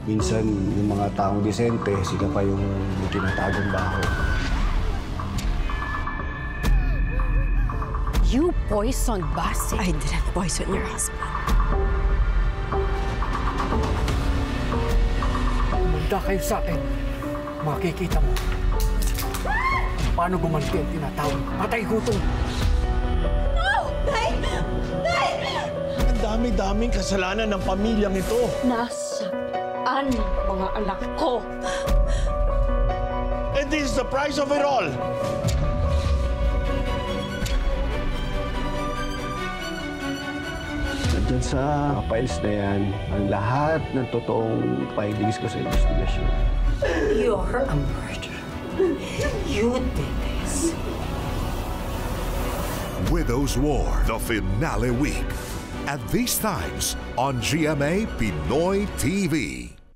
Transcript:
Minsan, yung mga taong disente, sila pa yung tinatagong baho. You poisoned Basi. I didn't poison your husband. Manda kayo sa akin. Makikita mo. Paano gumanti ang tinatawag? Patay gutom! No! Nay! Nay! Ang dami-daming kasalanan ng pamilyang ito. Nasaan mga anak ko? And this is the price of it all. Nandyan sa files na yan, ang lahat ng totoong findings ko sa investigasyon. You're a murderer. You did this. Widow's War, the finale week. At these times on GMA Pinoy TV.